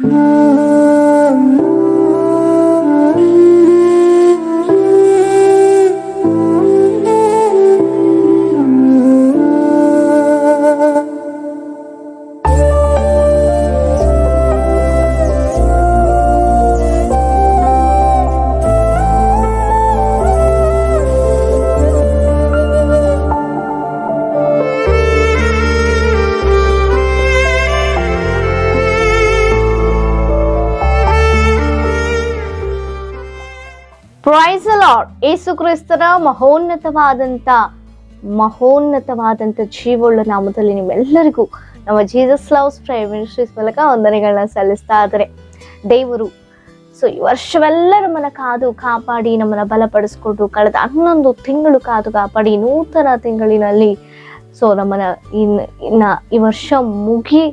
Price the lord. ಯೇಸು ಕ್ರಿಸ್ತನ ಮಹೋನ್ನತವಾದಂತ ಜೀವವುಳ್ಳ ನಾಮದಲ್ಲಿ ನಿಮ್ಮೆಲ್ಲರಿಗೂ ನಮ್ಮ ಜೀಸಸ್ ಲವ್ಸ್ ಪ್ರೈಮ್ ಮಿನಿಸ್ಟ್ರೀಸ್ ಮೂಲಕ ವಂದನೆಗಳನ್ನ ಸಲ್ಲಿಸ್ತಾ ಇದ್ದಾರೆ. ದೇವರು ಈ ವರ್ಷವೆಲ್ಲ ನಮ್ಮನ್ನ ಕಾದು ಕಾಪಾಡಿ ನಮ್ಮನ್ನ ಬಲಪಡಿಸ್ಕೊಂಡು ಕಳೆದ 11 ತಿಂಗಳು ಕಾದು ಕಾಪಾಡಿ ನೂತನ ತಿಂಗಳಿನಲ್ಲಿ ನಮ್ಮನ್ನ ಇನ್ನ ಈ ವರ್ಷ ಮುಗಿ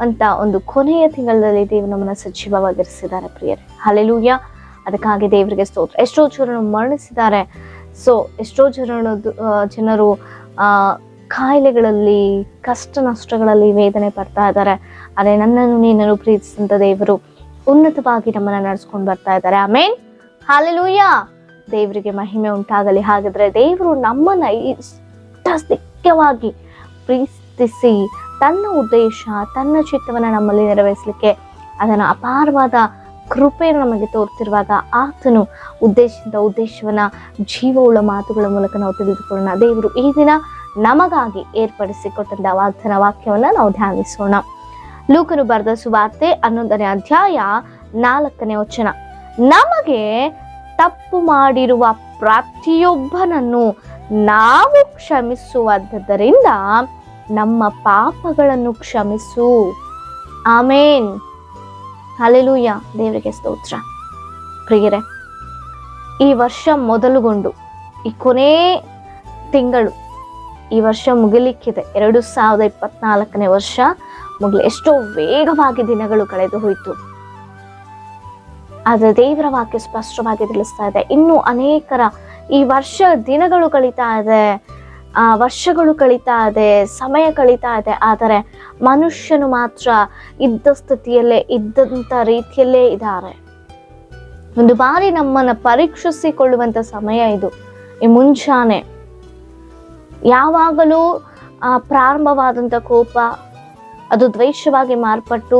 ಅಂತ ಒಂದು ಕೊನೆಯ ತಿಂಗಳಲ್ಲಿ ದೇವರು ನಮ್ಮನ್ನ ಸಜೀವವಾಗಿರಿಸಿದ್ದಾರೆ ಪ್ರಿಯರೇ. ಹಲ್ಲೆಲೂಯಾ. ಅದಕ್ಕಾಗಿ ದೇವರಿಗೆ ಸ್ತೋತ್ರ. ಎಷ್ಟೋ ಜನರು ಮರಣಿಸಿದ್ದಾರೆ. ಎಷ್ಟೋ ಜನರು ಕಾಯಿಲೆಗಳಲ್ಲಿ, ಕಷ್ಟ ನಷ್ಟಗಳಲ್ಲಿ ವೇದನೆ ಪಡ್ತಾ ಇದ್ದಾರೆ. ಆದರೆ ನನ್ನನ್ನು ನೀನನ್ನು ಪ್ರೀತಿಸಿದಂತ ದೇವರು ಉನ್ನತವಾಗಿ ನಮ್ಮನ್ನ ನಡೆಸ್ಕೊಂಡು ಬರ್ತಾ ಇದ್ದಾರೆ. ಆಮೇನ್, ಹಲ್ಲೆಲೂಯಾ. ದೇವರಿಗೆ ಮಹಿಮೆ ಉಂಟಾಗಲಿ. ಹಾಗಾದ್ರೆ ದೇವರು ನಮ್ಮನ್ನ ಇಷ್ಟವಾಗಿ ಪ್ರೀತಿಸಿ ತನ್ನ ಉದ್ದೇಶ, ತನ್ನ ಚಿತ್ತವನ್ನ ನಮ್ಮಲ್ಲಿ ನೆರವೇರಿಸಲಿಕ್ಕೆ ಅದನ್ನು ಅಪಾರವಾದ ಕೃಪೆಯನ್ನು ನಮಗೆ ತೋರ್ತಿರುವಾಗ ಆತನು ಉದ್ದೇಶವನ್ನ ಜೀವವುಳ್ಳ ಮಾತುಗಳ ಮೂಲಕ ನಾವು ತಿಳಿದುಕೊಳ್ಳೋಣ. ದೇವರು ಈ ದಿನ ನಮಗಾಗಿ ಏರ್ಪಡಿಸಿಕೊಟ್ಟಂತ ವಾಗ್ದಾನ ವಾಕ್ಯವನ್ನ ನಾವು ಧ್ಯಾನಿಸೋಣ. ಲೂಕನು ಬರೆದ ಸುವಾರ್ತೆ 11ನೇ ಅಧ್ಯಾಯ 4ನೇ ವಚನ. ನಮಗೆ ತಪ್ಪು ಮಾಡಿರುವ ಪ್ರತಿಯೊಬ್ಬನನ್ನು ನಾವು ಕ್ಷಮಿಸುವುದರಿಂದ ನಮ್ಮ ಪಾಪಗಳನ್ನು ಕ್ಷಮಿಸು. ಆಮೇನ್, ಹಲ್ಲೆಲೂಯಾ. ದೇವರಿಗೆ ಸ್ತೋತ್ರ. ಪ್ರಿಯರೇ, ಈ ವರ್ಷ ಮೊದಲುಗೊಂಡು ಈ ಕೊನೆ ತಿಂಗಳು ಈ ವರ್ಷ ಮುಗಿಲಿಕ್ಕಿದೆ. 2024ನೇ ವರ್ಷ ಎಷ್ಟೋ ವೇಗವಾಗಿ ದಿನಗಳು ಕಳೆದು ಹೋಯಿತು. ಆದ್ರೆ ದೇವರ ವಾಕ್ಯ ಸ್ಪಷ್ಟವಾಗಿ ತಿಳಿಸ್ತಾ ಇದೆ, ಇನ್ನು ಅನೇಕರ ಈ ವರ್ಷ ದಿನಗಳು ಕಳೀತಾ ಇದೆ, ವರ್ಷಗಳು ಕಳೀತಾ ಇದೆ, ಸಮಯ ಕಳೀತಾ ಇದೆ. ಆದರೆ ಮನುಷ್ಯನು ಮಾತ್ರ ಇದ್ದ ಸ್ಥಿತಿಯಲ್ಲೇ ಇದ್ದಂತ ರೀತಿಯಲ್ಲೇ ಇದ್ದಾರೆ. ಒಂದು ಬಾರಿ ನಮ್ಮನ್ನ ಪರೀಕ್ಷಿಸಿಕೊಳ್ಳುವಂತ ಸಮಯ ಇದು. ಈ ಮುಂಜಾನೆ ಯಾವಾಗಲೂ ಪ್ರಾರಂಭವಾದಂತ ಕೋಪ ಅದು ದ್ವೇಷವಾಗಿ ಮಾರ್ಪಟ್ಟು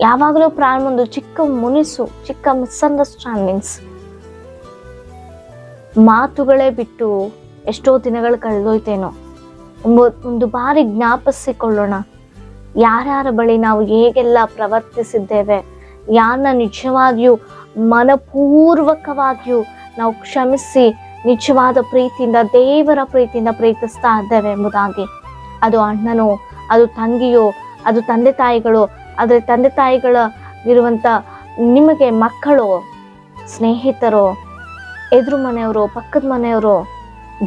ಯಾವಾಗಲೂ ಒಂದು ಚಿಕ್ಕ ಮಿಸ್ಅಂಡರ್ಸ್ಟ್ಯಾಂಡಿಂಗ್ಸ್, ಮಾತುಗಳೇ ಬಿಟ್ಟು ಎಷ್ಟೋ ದಿನಗಳು ಕಳೆದೋಯ್ತೇನೋ. ಒಂದು ಬಾರಿ ಜ್ಞಾಪಿಸಿಕೊಳ್ಳೋಣ, ಯಾರ್ಯಾರ ಬಳಿ ನಾವು ಹೇಗೆಲ್ಲ ಪ್ರವರ್ತಿಸಿದ್ದೇವೆ, ಯಾರನ್ನ ನಿಜವಾಗಿಯೂ ಮನಪೂರ್ವಕವಾಗಿಯೂ ನಾವು ಕ್ಷಮಿಸಿ ನಿಜವಾದ ಪ್ರೀತಿಯಿಂದ, ದೇವರ ಪ್ರೀತಿಯಿಂದ ಪ್ರೀತಿಸ್ತಾ ಇದ್ದೇವೆ ಎಂಬುದಾಗಿ. ಅದು ಅಣ್ಣನೋ, ಅದು ತಂಗಿಯೋ, ಅದು ತಂದೆ ತಾಯಿಗಳು, ಆದರೆ ತಂದೆ ತಾಯಿಗಳ ಇರುವಂತ ನಿಮಗೆ ಮಕ್ಕಳು, ಸ್ನೇಹಿತರು, ಎದುರು ಮನೆಯವರು, ಪಕ್ಕದ ಮನೆಯವರು,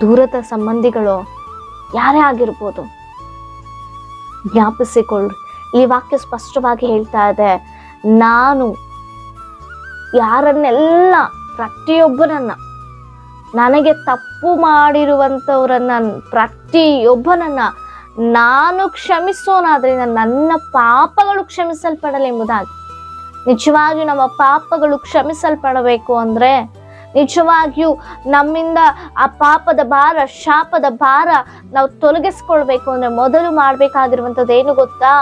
ದೂರದ ಸಂಬಂಧಿಗಳು, ಯಾರೇ ಆಗಿರ್ಬೋದು, ಜ್ಞಾಪಿಸಿಕೊಳ್ಳಿ. ಈ ವಾಕ್ಯ ಸ್ಪಷ್ಟವಾಗಿ ಹೇಳ್ತಾ ಇದೆ, ನಾನು ಯಾರನ್ನೆಲ್ಲ ಪ್ರತಿಯೊಬ್ಬರನ್ನ, ನನಗೆ ತಪ್ಪು ಮಾಡಿರುವಂಥವ್ರನ್ನ ಪ್ರತಿಯೊಬ್ಬನನ್ನ ನಾನು ಕ್ಷಮಿಸೋನಾದ್ರಿಂದ ನನ್ನ ಪಾಪಗಳು ಕ್ಷಮಿಸಲ್ಪಡಲಿ ಎಂಬುದಾಗಿ. ನಿಜವಾಗಿಯೂ ನಮ್ಮ ಪಾಪಗಳು ಕ್ಷಮಿಸಲ್ಪಡಬೇಕು ಅಂದ್ರೆ, ನಿಜವಾಗಿಯೂ ನಮ್ಮಿಂದ ಆ ಪಾಪದ ಭಾರ, ಶಾಪದ ಭಾರ ನಾವು ತೊಲಗಿಸ್ಕೊಳ್ಬೇಕು ಅಂದ್ರೆ ಮೊದಲು ಮಾಡ್ಬೇಕಾಗಿರುವಂಥದ್ದು ಏನು ಗೊತ್ತಾ?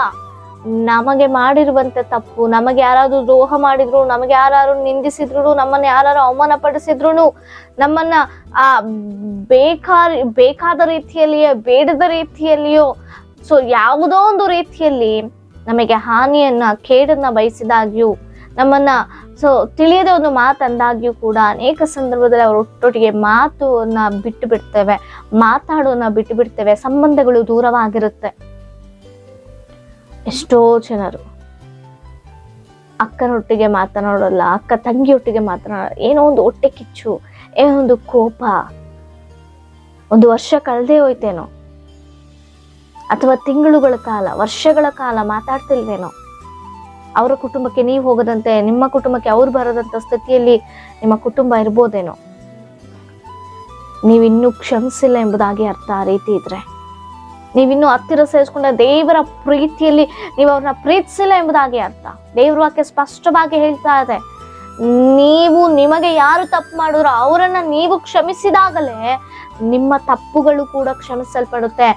ನಮಗೆ ಮಾಡಿರುವಂತ ತಪ್ಪು, ನಮಗೆ ಯಾರಾದ್ರೂ ದ್ರೋಹ ಮಾಡಿದ್ರು, ನಮಗೆ ಯಾರು ನಿಂದಿಸಿದ್ರು, ನಮ್ಮನ್ನ ಯಾರು ಅವಮಾನ ಪಡಿಸಿದ್ರು, ನಮ್ಮನ್ನ ಬೇಕಾದ ರೀತಿಯಲ್ಲಿಯೋ ಬೇಡದ ರೀತಿಯಲ್ಲಿಯೋ ಯಾವುದೋ ಒಂದು ರೀತಿಯಲ್ಲಿ ನಮಗೆ ಹಾನಿಯನ್ನ, ಕೇಡನ್ನ ಬಯಸಿದಾಗ್ಯೂ, ನಮ್ಮನ್ನ ತಿಳಿಯದೆ ಒಂದು ಮಾತಂದಾಗ್ಯೂ ಕೂಡ ಅನೇಕ ಸಂದರ್ಭದಲ್ಲಿ ಅವ್ರ ಒಟ್ಟೊಟ್ಟಿಗೆ ಮಾತನ್ನ ಬಿಟ್ಟು ಬಿಡ್ತೇವೆ, ಮಾತಾಡೋನ್ನ ಬಿಟ್ಟು ಬಿಡ್ತೇವೆ, ಸಂಬಂಧಗಳು ದೂರವಾಗಿರುತ್ತೆ. ಎಷ್ಟೋ ಜನರು ಅಕ್ಕನೊಟ್ಟಿಗೆ ಮಾತನಾಡೋಲ್ಲ, ಅಕ್ಕ ತಂಗಿಯೊಟ್ಟಿಗೆ ಮಾತನಾಡೋಲ್ಲ, ಏನೋ ಒಂದು ಹೊಟ್ಟೆ ಕಿಚ್ಚು, ಏನೋ ಒಂದು ಕೋಪ. ಒಂದು ವರ್ಷ ಕಳೆದೇ ಹೋಯ್ತೇನೋ, ಅಥವಾ ತಿಂಗಳುಗಳ ಕಾಲ, ವರ್ಷಗಳ ಕಾಲ ಮಾತಾಡ್ತಿಲ್ವೇನೋ. ಅವರ ಕುಟುಂಬಕ್ಕೆ ನೀವು ಹೋಗದಂತೆ, ನಿಮ್ಮ ಕುಟುಂಬಕ್ಕೆ ಅವ್ರು ಬರದಂತ ಸ್ಥಿತಿಯಲ್ಲಿ ನಿಮ್ಮ ಕುಟುಂಬ ಇರ್ಬೋದೇನೋ. ನೀವಿನ್ನೂ ಕ್ಷಮಿಸಿಲ್ಲ ಎಂಬುದಾಗಿ ಅರ್ಥ. ಆ ರೀತಿ ಇದ್ರೆ ನೀವಿನ್ನೂ ಹತ್ತಿರ ಸೇರಿಸ್ಕೊಂಡ ದೇವರ ಪ್ರೀತಿಯಲ್ಲಿ ನೀವು ಅವ್ರನ್ನ ಪ್ರೀತಿಸಿಲ್ಲ ಎಂಬುದಾಗಿ ಅರ್ಥ. ದೇವ್ರ ವಾಕ್ಯ ಸ್ಪಷ್ಟವಾಗಿ ಹೇಳ್ತಾ ಇದೆ, ನೀವು ನಿಮಗೆ ಯಾರು ತಪ್ಪು ಮಾಡಿದ್ರು ಅವರನ್ನ ನೀವು ಕ್ಷಮಿಸಿದಾಗಲೇ ನಿಮ್ಮ ತಪ್ಪುಗಳು ಕೂಡ ಕ್ಷಮಿಸಲ್ಪಡುತ್ತೆ.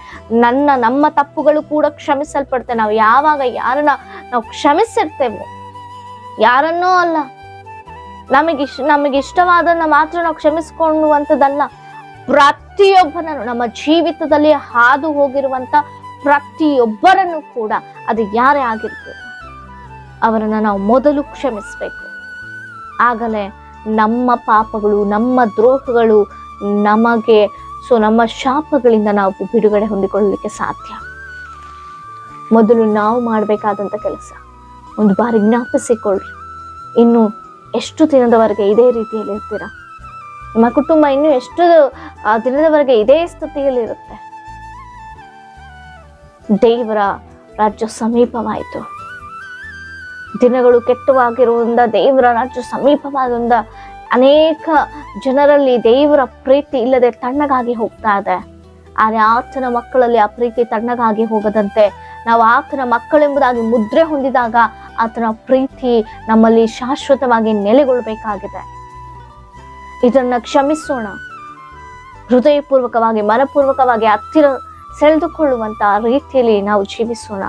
ನಮ್ಮ ತಪ್ಪುಗಳು ಕೂಡ ಕ್ಷಮಿಸಲ್ಪಡುತ್ತೆ. ನಾವು ಯಾವಾಗ ಯಾರನ್ನ ನಾವು ಕ್ಷಮಿಸಿರ್ತೇವೋ, ಯಾರನ್ನೋ ಅಲ್ಲ, ನಮಗಿಷ್ಟವಾದನ್ನ ಮಾತ್ರ ನಾವು ಕ್ಷಮಿಸ್ಕೊಳ್ಳುವಂಥದ್ದಲ್ಲ, ಪ್ರತಿಯೊಬ್ಬನನ್ನು ನಮ್ಮ ಜೀವಿತದಲ್ಲಿ ಹಾದು ಹೋಗಿರುವಂತ ಪ್ರತಿಯೊಬ್ಬರನ್ನು ಕೂಡ, ಅದು ಯಾರೇ ಆಗಿರ್ಬೋದು, ಅವರನ್ನ ನಾವು ಮೊದಲು ಕ್ಷಮಿಸ್ಬೇಕು. ಆಗಲೇ ನಮ್ಮ ಪಾಪಗಳು, ನಮ್ಮ ದ್ರೋಹಗಳು, ನಮ್ಮ ಶಾಪಗಳಿಂದ ನಾವು ಬಿಡುಗಡೆ ಹೊಂದಿಕೊಳ್ಳಲಿಕ್ಕೆ ಸಾಧ್ಯ. ಮೊದಲು ನಾವು ಮಾಡಬೇಕಾದಂತ ಕೆಲಸ ಒಂದು ಬಾರಿ ಜ್ಞಾಪಿಸಿಕೊಳ್ಳ್ರಿ. ಇನ್ನು ಎಷ್ಟು ದಿನದವರೆಗೆ ಇದೇ ರೀತಿಯಲ್ಲಿ ಇರ್ತೀರಾ? ನಿಮ್ಮ ಕುಟುಂಬ ಇನ್ನು ಎಷ್ಟು ದಿನದವರೆಗೆ ಇದೇ ಸ್ಥಿತಿಯಲ್ಲಿರುತ್ತೆ? ದೇವರ ರಾಜ್ಯ ಸಮೀಪವಾಯಿತು. ದಿನಗಳು ಕೆಟ್ಟವಾಗಿರುವುದರಿಂದ ದೇವರ ರಾಜ್ಯ ಸಮೀಪವಾದ ಅನೇಕ ಜನರಲ್ಲಿ ದೇವರ ಪ್ರೀತಿ ಇಲ್ಲದೆ ತಣ್ಣಗಾಗಿ ಹೋಗ್ತಾ ಇದೆ. ಆದರೆ ಆತನ ಮಕ್ಕಳಲ್ಲಿ ಆ ಪ್ರೀತಿ ತಣ್ಣಗಾಗಿ ಹೋಗದಂತೆ ನಾವು ಆತನ ಮಕ್ಕಳೆಂಬುದಾಗಿ ಮುದ್ರೆ ಹೊಂದಿದಾಗ ಆತನ ಪ್ರೀತಿ ನಮ್ಮಲ್ಲಿ ಶಾಶ್ವತವಾಗಿ ನೆಲೆಗೊಳ್ಳಬೇಕಾಗಿದೆ. ಇದನ್ನ ಕ್ಷಮಿಸೋಣ. ಹೃದಯಪೂರ್ವಕವಾಗಿ, ಮನಪೂರ್ವಕವಾಗಿ ಹತ್ತಿರ ಸೆಳೆದುಕೊಳ್ಳುವಂತ ರೀತಿಯಲ್ಲಿ ನಾವು ಜೀವಿಸೋಣ.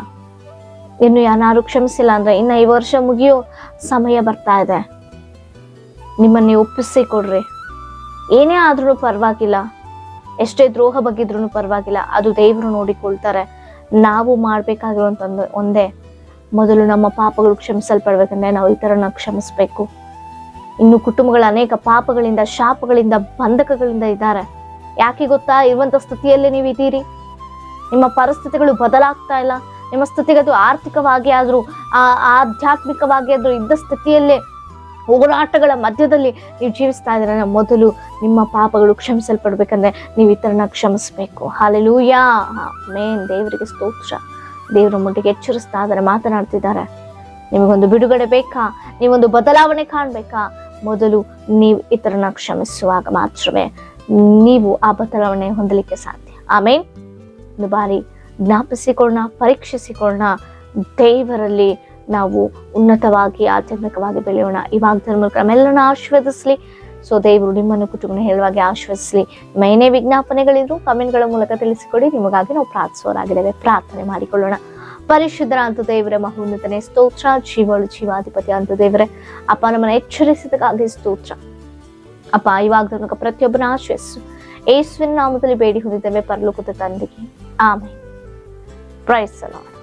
ಇನ್ನು ಯಾರು ಕ್ಷಮಿಸಿಲ್ಲ ಅಂದ್ರೆ ಇನ್ನ ಈ ವರ್ಷ ಮುಗಿಯೋ ಸಮಯ ಬರ್ತಾ ಇದೆ. ನಿಮ್ಮನ್ನೇ ಒಪ್ಪಿಸಿಕೊಡ್ರಿ. ಏನೇ ಆದ್ರೂ ಪರವಾಗಿಲ್ಲ, ಎಷ್ಟೇ ದ್ರೋಹ ಬಗ್ಗಿದ್ರು ಪರವಾಗಿಲ್ಲ, ಅದು ದೇವರು ನೋಡಿಕೊಳ್ತಾರೆ. ನಾವು ಮಾಡ್ಬೇಕಾಗಿರುವಂತ ಒಂದೇ, ಮೊದಲು ನಮ್ಮ ಪಾಪಗಳು ಕ್ಷಮಿಸಲ್ಪಡ್ಬೇಕಂದ್ರೆ ನಾವು ಇತರನ್ನ ಕ್ಷಮಿಸ್ಬೇಕು. ಇನ್ನು ಕುಟುಂಬಗಳ ಅನೇಕ ಪಾಪಗಳಿಂದ, ಶಾಪಗಳಿಂದ, ಬಂಧಕಗಳಿಂದ ಇದ್ದಾರೆ. ಯಾಕೆ ಗೊತ್ತಾ? ಇರುವಂತ ಸ್ಥಿತಿಯಲ್ಲೇ ನೀವು ಇದ್ದೀರಿ. ನಿಮ್ಮ ಪರಿಸ್ಥಿತಿಗಳು ಬದಲಾಗ್ತಾ ಇಲ್ಲ. ನಿಮ್ಮ ಸ್ಥಿತಿಗದು ಆರ್ಥಿಕವಾಗಿ ಆದ್ರೂ, ಆಧ್ಯಾತ್ಮಿಕವಾಗಿ ಆದ್ರೂ ಇದ್ದ ಸ್ಥಿತಿಯಲ್ಲೇ ಹೋರಾಟಗಳ ಮಧ್ಯದಲ್ಲಿ ನೀವು ಜೀವಿಸ್ತಾ ಇದ್ದೀರ. ಮೊದಲು ನಿಮ್ಮ ಪಾಪಗಳು ಕ್ಷಮಿಸಲ್ಪಡ್ಬೇಕಂದ್ರೆ ನೀವು ಇತರನ್ನ ಕ್ಷಮಿಸ್ಬೇಕು. Hallelujah, amen. ದೇವರಿಗೆ ಸ್ತೋತ್ರ. ದೇವರ ಮುಟ್ಟಿಗೆ ಎಚ್ಚರಿಸ್ತಾ ಇದ್ದಾರೆ, ಮಾತನಾಡ್ತಿದ್ದಾರೆ. ನಿಮಗೊಂದು ಬಿಡುಗಡೆ ಬೇಕಾ? ನೀವೊಂದು ಬದಲಾವಣೆ ಕಾಣ್ಬೇಕಾ? ಮೊದಲು ನೀವು ಇತರನ್ನ ಕ್ಷಮಿಸುವಾಗ ಮಾತ್ರವೇ ನೀವು ಆ ಬದಲಾವಣೆ ಹೊಂದಲಿಕ್ಕೆ ಸಾಧ್ಯ. ಆಮೇನ್. ಒಂದು ಬಾರಿ ಜ್ಞಾಪಿಸಿಕೊಳ್ಳೋಣ, ಪರೀಕ್ಷಿಸಿಕೊಳ್ಳೋಣ. ದೇವರಲ್ಲಿ ನಾವು ಉನ್ನತವಾಗಿ, ಆಧ್ಯಾತ್ಮಿಕವಾಗಿ ಬೆಳೆಯೋಣ. ಈ ವಾಗ್ದಾನದ ಮೂಲಕ ನಮ್ಮೆಲ್ಲರನ್ನ ಆಶೀರ್ವದಿಸ್ಲಿ. ಸೊ ದೇವರು ನಿಮ್ಮನ್ನು ಕುಟುಂಬ ಹೇಳುವಾಗೆ ಆಶೀರ್ವದಿಸ್ಲಿ. ನಿಮ್ಮ ಏನೇ ವಿಜ್ಞಾಪನೆಗಳಿದ್ರು ಕಮೆಂಟ್ಗಳ ಮೂಲಕ ತಿಳಿಸಿಕೊಡಿ. ನಿಮಗಾಗಿ ನಾವು ಪ್ರಾರ್ಥಿಸುವವರಾಗಿದ್ದೇವೆ. ಪ್ರಾರ್ಥನೆ ಮಾಡಿಕೊಳ್ಳೋಣ. ಪರಿಶುದ್ಧರ ಅಂತ ದೇವರೇ, ಮಹೋನ್ನತನೇ ಸ್ತೋತ್ರ. ಜೀವಳು ಜೀವಾಧಿಪತಿ ಅಂತ ದೇವರೇ, ಅಪ್ಪ ನಮ್ಮನ್ನ ಎಚ್ಚರಿಸಿದಕ್ಕಾಗಿ ಸ್ತೋತ್ರ. ಅಪ್ಪ ಈ ವಾಗ್ದಾನದ ಪ್ರತಿಯೊಬ್ಬನ ಆಶೀರ್ವದಿಸು. ಯೇಸುವಿನ ನಾಮದಲ್ಲಿ ಬೇಡಿ ಹೊಂದಿದ್ದೇವೆ ಪರಲೋಕದ ತಂದೆಗೆ. ಆಮೆನ್. Praise the lord.